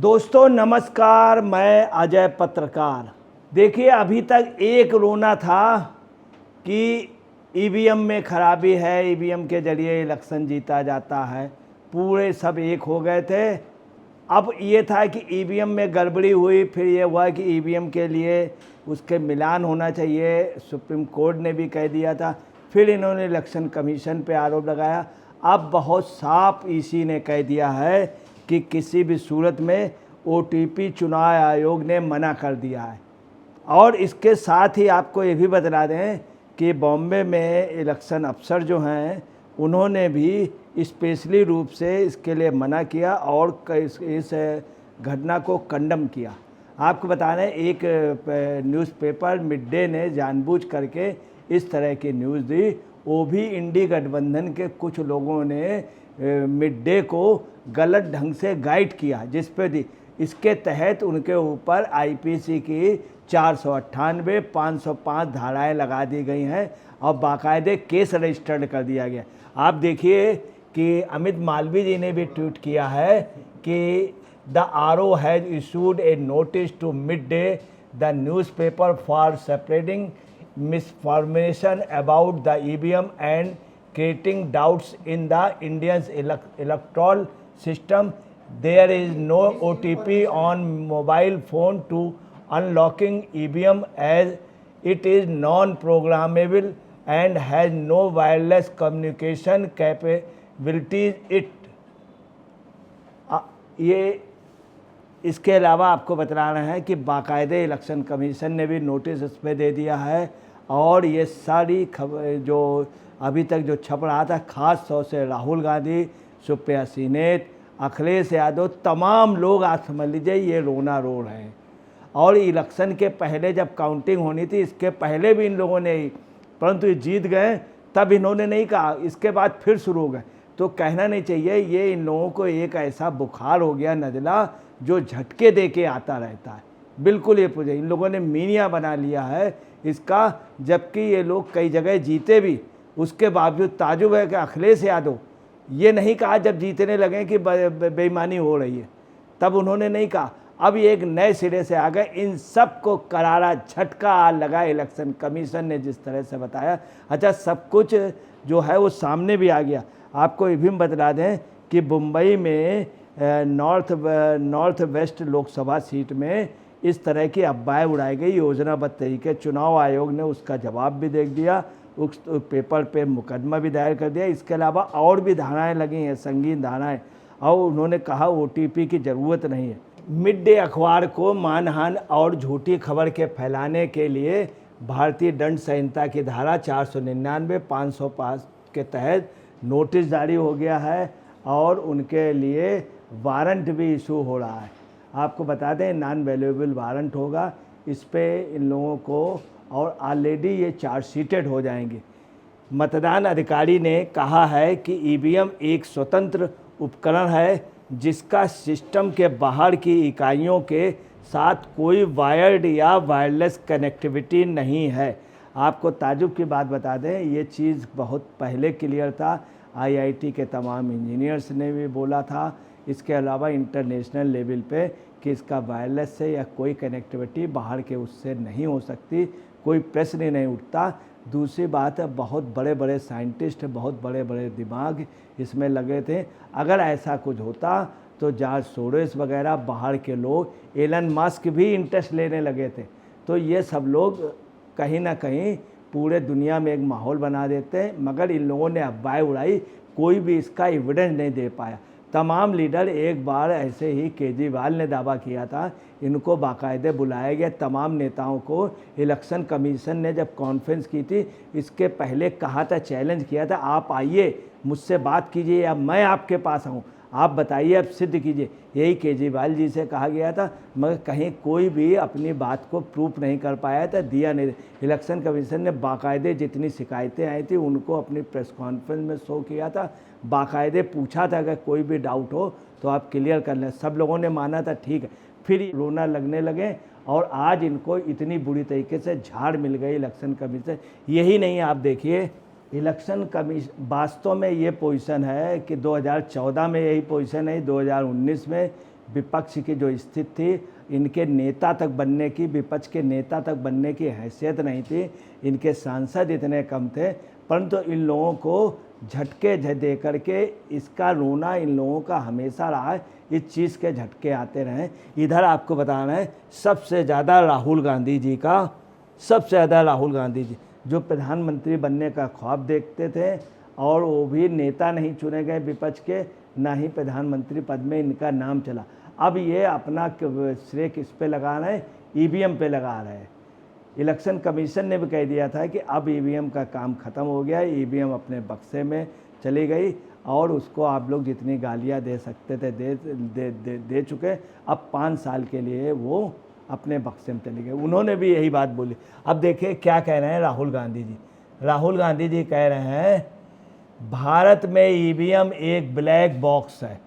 दोस्तों नमस्कार, मैं अजय पत्रकार। देखिए, अभी तक एक रोना था कि ईवीएम में खराबी है, ईवीएम के जरिए इलेक्शन जीता जाता है, पूरे सब एक हो गए थे। अब ये था कि ईवीएम में गड़बड़ी हुई, फिर ये हुआ कि ईवीएम के लिए उसके मिलान होना चाहिए, सुप्रीम कोर्ट ने भी कह दिया था। फिर इन्होंने इलेक्शन कमीशन पे आरोप लगाया। अब बहुत साफ ईसी ने कह दिया है कि किसी भी सूरत में ओटीपी चुनाव आयोग ने मना कर दिया है। और इसके साथ ही आपको ये भी बता दें कि बॉम्बे में इलेक्शन अफसर जो हैं उन्होंने भी स्पेशली रूप से इसके लिए मना किया और इस घटना को कंडम किया। आपको बता दें, एक न्यूज़पेपर मिड डे ने जानबूझ करके इस तरह की न्यूज़ दी। वो भी इंडी गठबंधन के कुछ लोगों ने मिड डे को गलत ढंग से गाइड किया, जिस पे दी। इसके तहत उनके ऊपर आईपीसी की 498, 505 धाराएं लगा दी गई हैं और बाकायदे केस रजिस्टर्ड कर दिया गया। आप देखिए कि अमित मालवीय जी ने भी ट्वीट किया है कि the RO has issued a notice to Mid Day the newspaper for spreading misinformation about the EVM and creating doubts in the Indian electoral system. There is no OTP on mobile phone to unlocking EVM as it is non-programmable and has no wireless communication capabilities. ये इसके अलावा आपको बता रहे हैं कि बाकायदे election commission ने भी नोटिस इस पर दे दिया है। और ये सारी खबर जो अभी तक जो छप रहा था, ख़ास तौर से राहुल गांधी, सुप्रिया सीनेत, अखिलेश यादव, तमाम लोग आज समझ लीजिए ये रोना रो रहे हैं। और इलेक्शन के पहले जब काउंटिंग होनी थी, इसके पहले भी इन लोगों ने, परंतु ये जीत गए, तब इन्होंने नहीं कहा, इसके बाद फिर शुरू हो गए। तो कहना नहीं चाहिए, ये इन लोगों को एक ऐसा बुखार हो गया नज़ला जो झटके दे के आता रहता है। बिल्कुल ये पूछे, इन लोगों ने मीनिया बना लिया है इसका, जबकि ये लोग कई जगह जीते भी। उसके बावजूद ताजुब है कि अखिलेश यादव ये नहीं कहा जब जीतने लगे कि बेईमानी हो रही है, तब उन्होंने नहीं कहा। अब ये एक नए सिरे से आ गए। इन सब को करारा झटका लगा इलेक्शन कमीशन ने जिस तरह से बताया। अच्छा, सब कुछ जो है वो सामने भी आ गया। आपको ये भी बता दें कि मुंबई में नॉर्थ वेस्ट लोकसभा सीट में इस तरह की अफवाहें उड़ाई गई योजनाबद्ध तरीके। चुनाव आयोग ने उसका जवाब भी दे दिया, उस पेपर पे मुकदमा भी दायर कर दिया। इसके अलावा और भी धाराएं लगी हैं, संगीन धाराएं, और उन्होंने कहा ओटीपी की ज़रूरत नहीं है। मिड डे अखबार को मानहानि और झूठी खबर के फैलाने के लिए भारतीय दंड संहिता की धारा 499, 505 के तहत नोटिस जारी हो गया है और उनके लिए वारंट भी इशू हो रहा है। आपको बता दें, नॉन वैल्यूएबल वारंट होगा इस पे इन लोगों को, और ऑलरेडी ये चार्जशीटेड हो जाएंगे। मतदान अधिकारी ने कहा है कि ईवीएम एक स्वतंत्र उपकरण है जिसका सिस्टम के बाहर की इकाइयों के साथ कोई वायर्ड या वायरलेस कनेक्टिविटी नहीं है। आपको ताजुब की बात बता दें, ये चीज़ बहुत पहले क्लियर था, आईआईटी के तमाम इंजीनियर्स ने भी बोला था। इसके अलावा इंटरनेशनल लेवल पे कि इसका वायरलेस से या कोई कनेक्टिविटी बाहर के उससे नहीं हो सकती, कोई प्रश्न ही नहीं उठता। दूसरी बात है, बहुत बड़े बड़े साइंटिस्ट, बहुत बड़े बड़े दिमाग इसमें लगे थे। अगर ऐसा कुछ होता तो जॉर्ज सोरोस वगैरह बाहर के लोग, एलन मस्क भी इंटरेस्ट लेने लगे थे। तो ये सब लोग कहीं ना कहीं पूरे दुनिया में एक माहौल बना देते हैं, मगर इन लोगों ने अफवाह उड़ाई, कोई भी इसका एविडेंस नहीं दे पाया। तमाम लीडर, एक बार ऐसे ही केजरीवाल ने दावा किया था, इनको बाकायदे बुलाया गया तमाम नेताओं को। इलेक्शन कमीशन ने जब कॉन्फ्रेंस की थी, इसके पहले कहा था, चैलेंज किया था, आप आइए मुझसे बात कीजिए या मैं आपके पास आऊँ, आप बताइए, अब सिद्ध कीजिए। यही केजरीवाल जी से कहा गया था, मगर कहीं कोई भी अपनी बात को प्रूफ नहीं कर पाया था, दिया नहीं। इलेक्शन कमीशन ने बाकायदे जितनी शिकायतें आई थी उनको अपनी प्रेस कॉन्फ्रेंस में शो किया था, बाकायदे पूछा था अगर कोई भी डाउट हो तो आप क्लियर कर लें। सब लोगों ने माना था, ठीक है। फिर रोना लगने लगे और आज इनको इतनी बुरी तरीके से झाड़ मिल गई इलेक्शन कमीशन। यही नहीं, आप देखिए इलेक्शन कमीशन वास्तव में ये पोजीशन है कि 2014 में यही पोजीशन है, 2019 में विपक्ष की जो स्थिति थी, इनके नेता तक बनने की, विपक्ष के नेता तक बनने की हैसियत नहीं थी, इनके सांसद इतने कम थे, परंतु इन लोगों को झटके दे करके इसका रोना इन लोगों का हमेशा रहा है, इस चीज़ के झटके आते रहे। इधर आपको बताना है सबसे ज़्यादा राहुल गांधी जी का, सबसे ज़्यादा राहुल गांधी जी जो प्रधानमंत्री बनने का ख्वाब देखते थे, और वो भी नेता नहीं चुने गए विपक्ष के, ना ही प्रधानमंत्री पद में इनका नाम चला। अब ये अपना श्रेय किस पे लगा रहे हैं, ईवीएम पे लगा रहे हैं। इलेक्शन कमीशन ने भी कह दिया था कि अब ईवीएम का काम ख़त्म हो गया, ईवीएम अपने बक्से में चली गई और उसको आप लोग जितनी गालियां दे सकते थे दे चुके। अब 5 साल के लिए वो अपने बक्से में चले गए। उन्होंने भी यही बात बोली। अब देखिए क्या कह रहे हैं राहुल गांधी जी। राहुल गांधी जी कह रहे हैं भारत में ईवीएम एक ब्लैक बॉक्स है।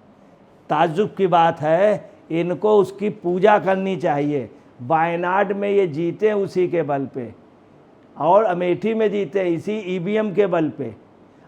ताज्जुब की बात है, इनको उसकी पूजा करनी चाहिए। वायनाड में ये जीते उसी के बल पे, और अमेठी में जीते इसी ईवीएम के बल पे।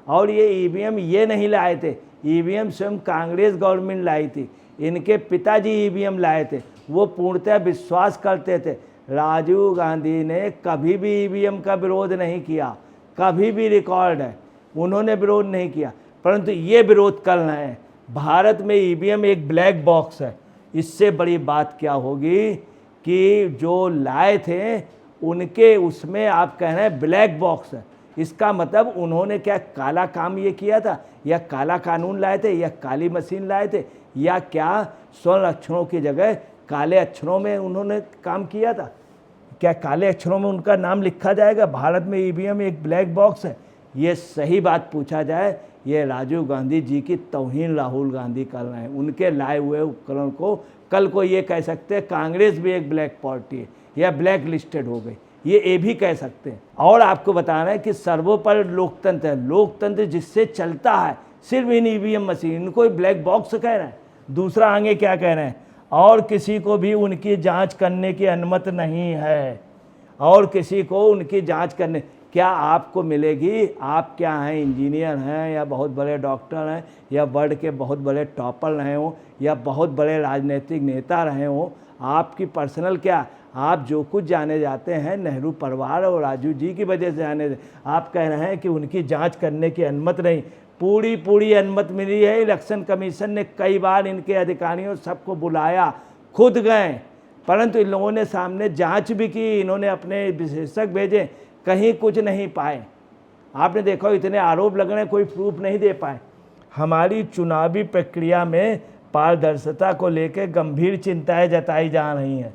और ये ईवीएम ये नहीं लाए थे, ईवीएम स्वयं कांग्रेस गवर्नमेंट लाई थी। इनके पिताजी ईवीएम लाए थे, वो पूर्णतः विश्वास करते थे। राजीव गांधी ने कभी भी ईवीएम का विरोध नहीं किया, कभी भी रिकॉर्ड है, उन्होंने विरोध नहीं किया, परंतु ये विरोध कर रहे हैं। भारत में ईवीएम एक ब्लैक बॉक्स है। इससे बड़ी बात क्या होगी कि जो लाए थे उनके उसमें आप कह रहे हैं ब्लैक बॉक्स है। इसका मतलब उन्होंने क्या काला काम ये किया था, या काला कानून लाए थे, या काली मशीन लाए थे, या क्या स्वर्ण अक्षरों की जगह काले अक्षरों में उन्होंने काम किया था? क्या काले अक्षरों में उनका नाम लिखा जाएगा? भारत में ईवीएम एक ब्लैक बॉक्स है। ये सही बात पूछा जाए, ये राजीव गांधी जी की तौहीन राहुल गांधी कर रहे हैं। उनके लाए हुए उपकरण को कल को ये कह सकते हैं कांग्रेस भी एक ब्लैक पार्टी है या ब्लैक लिस्टेड हो गई, ये भी कह सकते हैं। और आपको बताना है कि सर्वोपरि लोकतंत्र है। लोकतंत्र जिससे चलता है सिर्फ इन ईवीएम मशीन, इनको ब्लैक बॉक्स कह रहे हैं। दूसरा आगे क्या कह रहे हैं, और किसी को भी उनकी जांच करने की अनुमति नहीं है। और किसी को उनकी जांच करने क्या आपको मिलेगी? आप क्या हैं, इंजीनियर हैं, या बहुत बड़े डॉक्टर हैं, या वर्ल्ड के बहुत बड़े टॉपर रहे हों, या बहुत बड़े राजनीतिक नेता रहे हों, आपकी पर्सनल क्या, आप जो कुछ जाने जाते हैं नेहरू परिवार और राजीव जी की वजह से जाने। आप कह रहे हैं कि उनकी जांच करने की अनुमति नहीं। पूरी अनुमति मिली है। इलेक्शन कमीशन ने कई बार इनके अधिकारियों सबको बुलाया, खुद गए, परंतु इन लोगों ने सामने जांच भी की, इन्होंने अपने विशेषज्ञ भेजे, कहीं कुछ नहीं पाए। आपने देखो इतने आरोप लग रहे हैं, कोई प्रूफ नहीं दे पाए। हमारी चुनावी प्रक्रिया में पारदर्शिता को लेकर गंभीर चिंताएं जताई जा रही हैं।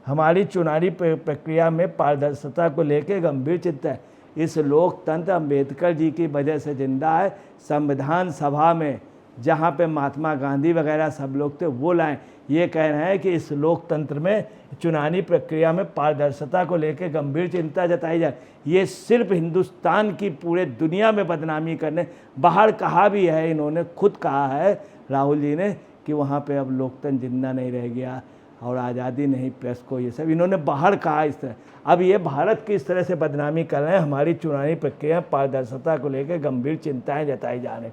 हमारी चुनावी प्रक्रिया में पारदर्शिता को लेकर गंभीर चिंता है। इस लोकतंत्र अम्बेडकर जी की वजह से जिंदा है। संविधान सभा में जहाँ पे महात्मा गांधी वगैरह सब लोग थे वो लाए। ये कह रहे हैं कि इस लोकतंत्र में चुनावी प्रक्रिया में पारदर्शिता को लेकर गंभीर चिंता जताई जाए। ये सिर्फ हिंदुस्तान की पूरे दुनिया में बदनामी करने, बाहर कहा भी है, इन्होंने खुद कहा है राहुल जी ने कि वहाँ पे अब लोकतंत्र जिंदा नहीं रह गया और आज़ादी नहीं प्रेस को, ये सब इन्होंने बाहर कहा इस तरह। अब ये भारत की इस तरह से बदनामी कर रहे हैं। हमारी चुनावी प्रक्रिया पारदर्शिता को लेकर गंभीर चिंताएं जताई जा रही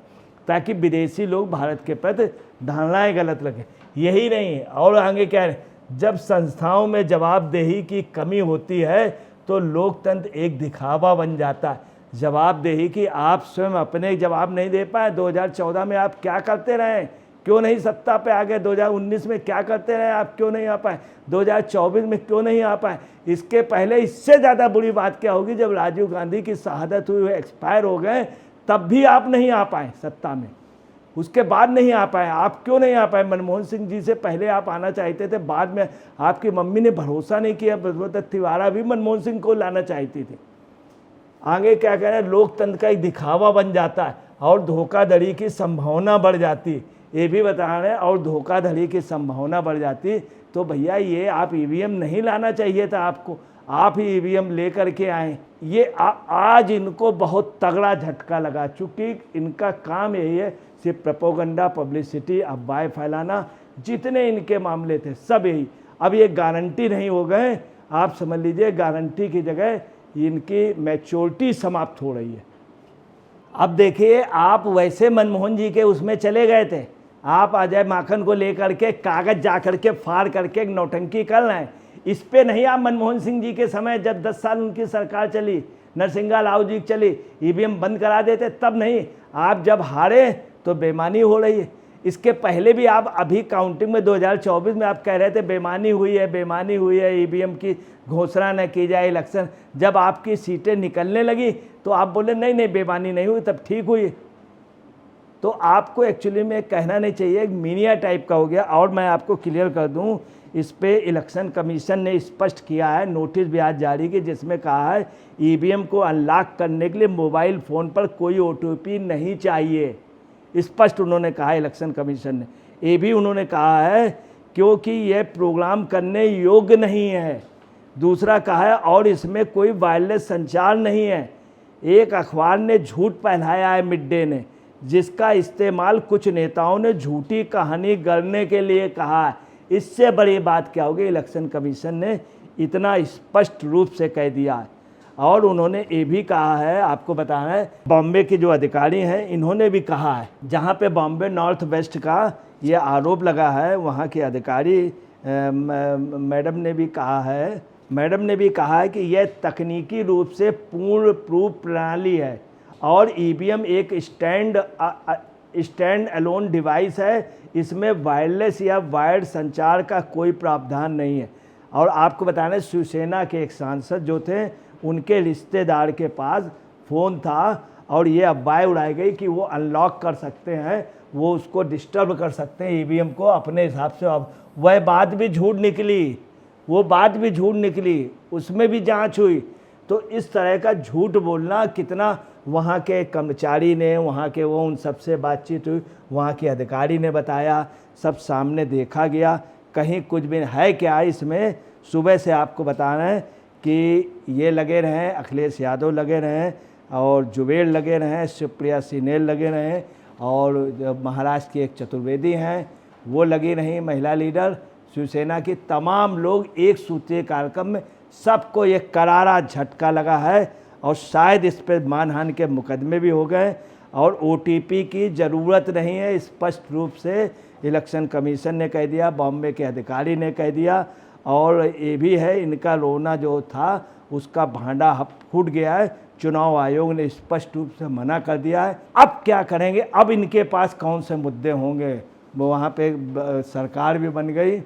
ताकि विदेशी लोग भारत के प्रति धारणाएं गलत रखें। यही नहीं, और आगे क्या है, जब संस्थाओं में जवाबदेही की कमी होती है तो लोकतंत्र एक दिखावा बन जाता है। जवाबदेही की आप स्वयं अपने जवाब नहीं दे पाए। 2014 में आप क्या करते रहे, क्यों नहीं सत्ता पे आ गए? 2019 में क्या करते रहे आप, क्यों नहीं आ पाए? 2024 में क्यों नहीं आ पाए? इसके पहले इससे ज़्यादा बुरी बात क्या होगी, जब राजीव गांधी की शहादत हुई, एक्सपायर हो गए, तब भी आप नहीं आ पाए सत्ता में। उसके बाद नहीं आ पाए। आप क्यों नहीं आ पाए? मनमोहन सिंह जी से पहले आप आना चाहते थे, बाद में आपकी मम्मी ने भरोसा नहीं किया। बसवंत तिवारा भी मनमोहन सिंह को लाना चाहती थी। आगे क्या कह रहे हैं, लोकतंत्र का एक दिखावा बन जाता है और धोखाधड़ी की संभावना बढ़ जाती। ये भी बता रहे हैं, और धोखाधड़ी की संभावना बढ़ जाती। तो भैया ये आप ईवीएम नहीं लाना चाहिए था आपको, आप ही ईवीएम लेकर के आए। ये आज इनको बहुत तगड़ा झटका लगा, चूँकि इनका काम यही है सिर्फ प्रोपेगेंडा, पब्लिसिटी, अफवाहें फैलाना। जितने इनके मामले थे सब यही। अब ये गारंटी नहीं हो गए, आप समझ लीजिए गारंटी की जगह इनकी मैच्योरिटी समाप्त हो रही है। अब देखिए, आप वैसे मनमोहन जी के उसमें चले गए थे, आप अजय माकन को लेकर के कागज जा करके फाड़ करके एक नौटंकी कर रहे हैं। इस पे नहीं आप मनमोहन सिंह जी के समय जब 10 साल उनकी सरकार चली, नरसिंहा राव जी चली, ईवीएम बंद करा देते, तब नहीं। आप जब हारे तो बेईमानी हो रही है। इसके पहले भी आप अभी काउंटिंग में 2024 में आप कह रहे थे बेईमानी हुई है, ईवीएम की घोषणा न की जाए इलेक्शन। जब आपकी सीटें निकलने लगी तो आप बोले नहीं बेईमानी नहीं हुई, तब ठीक हुई। तो आपको एक्चुअली में कहना नहीं चाहिए, एक मीडिया टाइप का हो गया। और मैं आपको क्लियर कर दूं, इस पे इलेक्शन कमीशन ने स्पष्ट किया है, नोटिस भी आज जारी की, जिसमें कहा है ईवीएम को अनलॉक करने के लिए मोबाइल फ़ोन पर कोई ओटीपी नहीं चाहिए। स्पष्ट उन्होंने कहा इलेक्शन कमीशन ने। ये भी उन्होंने कहा है क्योंकि यह प्रोग्राम करने योग्य नहीं है। दूसरा कहा है और इसमें कोई वायरलेस संचार नहीं है। एक अखबार ने झूठ फैलाया है मिड डे ने, जिसका इस्तेमाल कुछ नेताओं ने झूठी कहानी गढ़ने के लिए कहा है। इससे बड़ी बात क्या होगी, इलेक्शन कमीशन ने इतना स्पष्ट रूप से कह दिया है। और उन्होंने ये भी कहा है, आपको बताना है, बॉम्बे के जो अधिकारी हैं इन्होंने भी कहा है, जहाँ पे बॉम्बे नॉर्थ वेस्ट का ये आरोप लगा है, वहाँ के अधिकारी मैडम ने भी कहा है कि यह तकनीकी रूप से पूर्ण प्रूफ प्रणाली है और ईवीएम एक स्टैंड अलोन डिवाइस है। इसमें वायरलेस या वायर्ड संचार का कोई प्रावधान नहीं है। और आपको बताना है, शिवसेना के एक सांसद जो थे, उनके रिश्तेदार के पास फ़ोन था और ये अफवाह उड़ाई गई कि वो अनलॉक कर सकते हैं, वो उसको डिस्टर्ब कर सकते हैं ईवीएम को अपने हिसाब से। अब वह बात भी झूठ निकली, उसमें भी जांच हुई। तो इस तरह का झूठ बोलना कितना, वहाँ के कर्मचारी ने, वहाँ के वो, उन सबसे बातचीत हुई, वहाँ के अधिकारी ने बताया, सब सामने देखा गया, कहीं कुछ भी है क्या इसमें। सुबह से आपको बताना है कि ये लगे रहें, अखिलेश यादव लगे रहें और जुबेर लगे रहें, सुप्रिया सिनेल लगे रहें, और महाराष्ट्र की एक चतुर्वेदी हैं वो लगी रहीं, महिला लीडर। शिवसेना की तमाम लोग एक सूत्रीय कार्यक्रम में, सबको ये करारा झटका लगा है और शायद इस पर मानहानि के मुकदमे भी हो गए और ओटीपी की ज़रूरत नहीं है, स्पष्ट रूप से इलेक्शन कमीशन ने कह दिया, बॉम्बे के अधिकारी ने कह दिया। और ये भी है, इनका रोना जो था उसका भांडा फूट गया है। चुनाव आयोग ने स्पष्ट रूप से मना कर दिया है। अब क्या करेंगे, अब इनके पास कौन से मुद्दे होंगे। वो वहाँ पे सरकार भी बन गई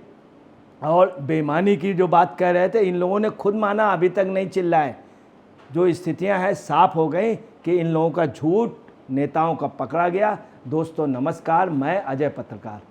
और बेईमानी की जो बात कह रहे थे, इन लोगों ने खुद माना, अभी तक नहीं चिल्लाए। जो स्थितियां हैं साफ हो गई कि इन लोगों का झूठ नेताओं का पकड़ा गया। दोस्तों नमस्कार, मैं अजय पत्रकार।